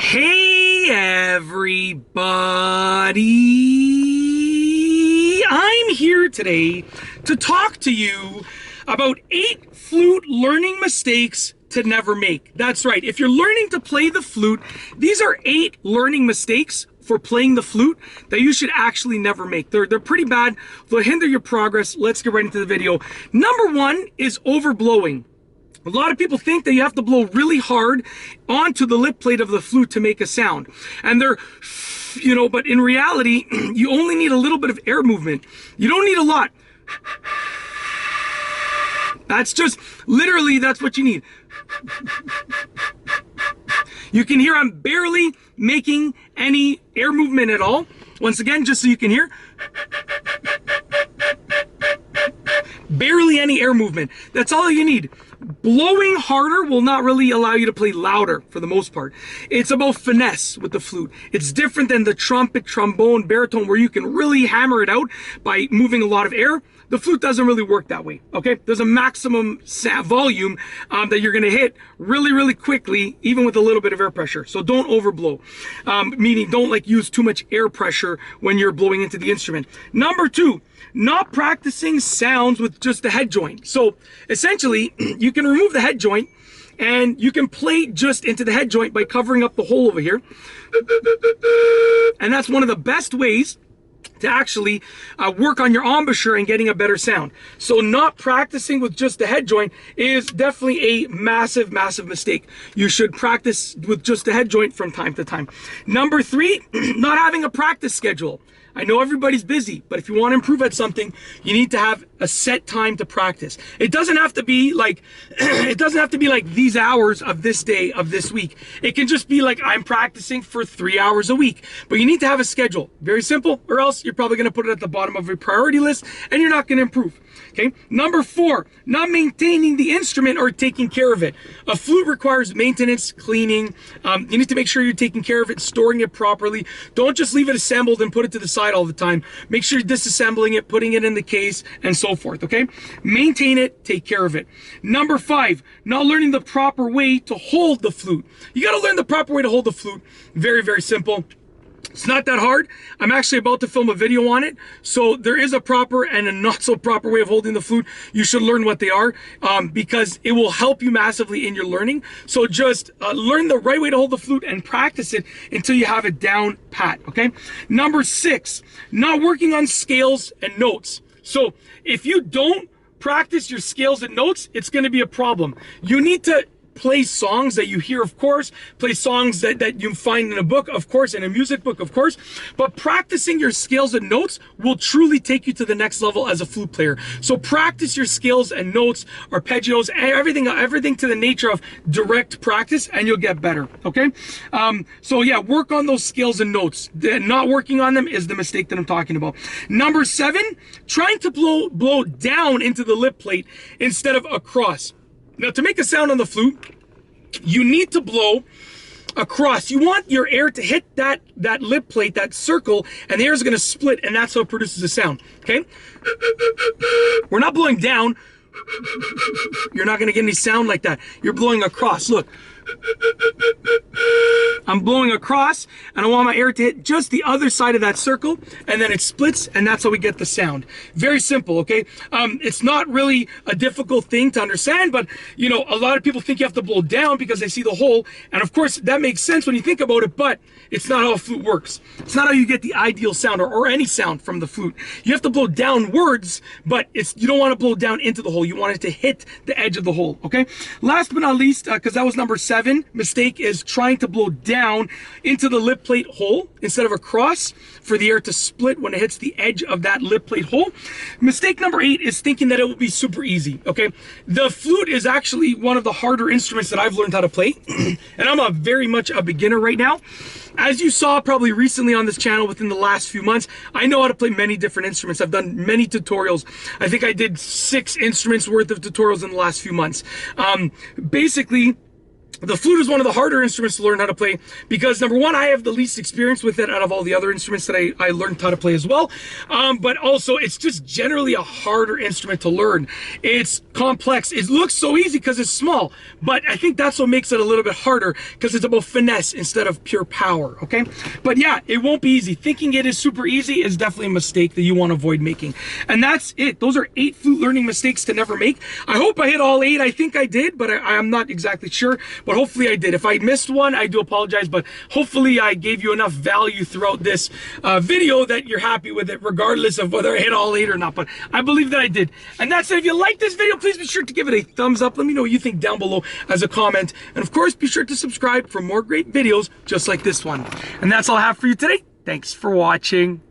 Hey everybody! I'm here today to talk to you about 8 flute learning mistakes to never make. That's right, if you're learning to play the flute, these are 8 learning mistakes for playing the flute that you should actually never make. They're pretty bad, they'll hinder your progress. Let's get right into the video. Number 1 is overblowing. A lot of people think that you have to blow really hard onto the lip plate of the flute to make a sound. And they're, but in reality, you only need a little bit of air movement. You don't need a lot. That's just, literally, that's what you need. You can hear I'm barely making any air movement at all. Once again, just so you can hear. Barely any air movement. That's all you need. Blowing harder will not really allow you to play louder for the most part. It's about finesse with the flute. It's different than the trumpet, trombone, baritone, where you can really hammer it out by moving a lot of air. The flute doesn't really work that way, okay? There's a maximum volume that you're gonna hit really, really quickly, even with a little bit of air pressure. So don't overblow, meaning don't like use too much air pressure when you're blowing into the instrument. Number 2, not practicing sounds with just the head joint. So essentially, you can remove the head joint and you can play just into the head joint by covering up the hole over here. And that's one of the best ways to actually work on your embouchure and getting a better sound. So not practicing with just the head joint is definitely a massive, massive mistake. You should practice with just the head joint from time to time. Number 3, not having a practice schedule. I know everybody's busy, but if you want to improve at something, you need to have a set time to practice. It doesn't have to be like, these hours of this day, of this week. It can just be like, I'm practicing for 3 hours a week, but you need to have a schedule. Very simple, or else you're probably going to put it at the bottom of your priority list and you're not going to improve. Okay. Number 4, not maintaining the instrument or taking care of it. A flute requires maintenance, cleaning. You need to make sure you're taking care of it, storing it properly. Don't just leave it assembled and put it to the side all the time. Make sure you're disassembling it, putting it in the case, and so forth, okay? Maintain it, take care of it. Number 5, not learning the proper way to hold the flute. You gotta learn the proper way to hold the flute. Very, very simple. It's not that hard. I'm actually about to film a video on it. So there is a proper and a not so proper way of holding the flute. You should learn what they are because it will help you massively in your learning. So just learn the right way to hold the flute and practice it until you have it down pat, okay? Number 6, not working on scales and notes. So if you don't practice your scales and notes, it's going to be a problem. You need to play songs that you hear, of course, play songs that you find in a book, of course, in a music book, of course, but practicing your scales and notes will truly take you to the next level as a flute player. So practice your scales and notes, arpeggios, everything to the nature of direct practice, and you'll get better, okay? So yeah, work on those scales and notes. Not working on them is the mistake that I'm talking about. Number 7, trying to blow down into the lip plate instead of across. Now, to make a sound on the flute, you need to blow across. You want your air to hit that lip plate, that circle, and the air is going to split, and that's how it produces a sound, okay? We're not blowing down. You're not going to get any sound like that. You're blowing across. Look. I'm blowing across, and I want my air to hit just the other side of that circle, and then it splits, and that's how we get the sound. Very simple, okay? It's not really a difficult thing to understand, but you know, a lot of people think you have to blow down because they see the hole, and of course that makes sense when you think about it, but it's not how a flute works. It's not how you get the ideal sound or any sound from the flute. You have to blow downwards, but you don't want to blow down into the hole. You want it to hit the edge of the hole, okay? Last but not least, because that was number 7, mistake is trying to blow down into the lip plate hole instead of across for the air to split when it hits the edge of that lip plate hole. Mistake number 8 is thinking that it will be super easy, okay? The flute is actually one of the harder instruments that I've learned how to play, and I'm very much a beginner right now. As you saw probably recently on this channel within the last few months, I know how to play many different instruments. I've done many tutorials. I think I did 6 instruments worth of tutorials in the last few months. Basically, The flute is one of the harder instruments to learn how to play because, number one, I have the least experience with it out of all the other instruments that I learned how to play as well. But also, it's just generally a harder instrument to learn. It's complex. It looks so easy because it's small, but I think that's what makes it a little bit harder because it's about finesse instead of pure power, okay? But yeah, it won't be easy. Thinking it is super easy is definitely a mistake that you want to avoid making. And that's it. Those are 8 flute learning mistakes to never make. I hope I hit all 8. I think I did, but I'm not exactly sure. But hopefully I did. If I missed one, I do apologize, but hopefully I gave you enough value throughout this video that you're happy with it, regardless of whether I hit all 8 or not. But I believe that I did. And that's it. If you like this video, please be sure to give it a thumbs up. Let me know what you think down below as a comment. And of course, be sure to subscribe for more great videos just like this one. And that's all I have for you today. Thanks for watching.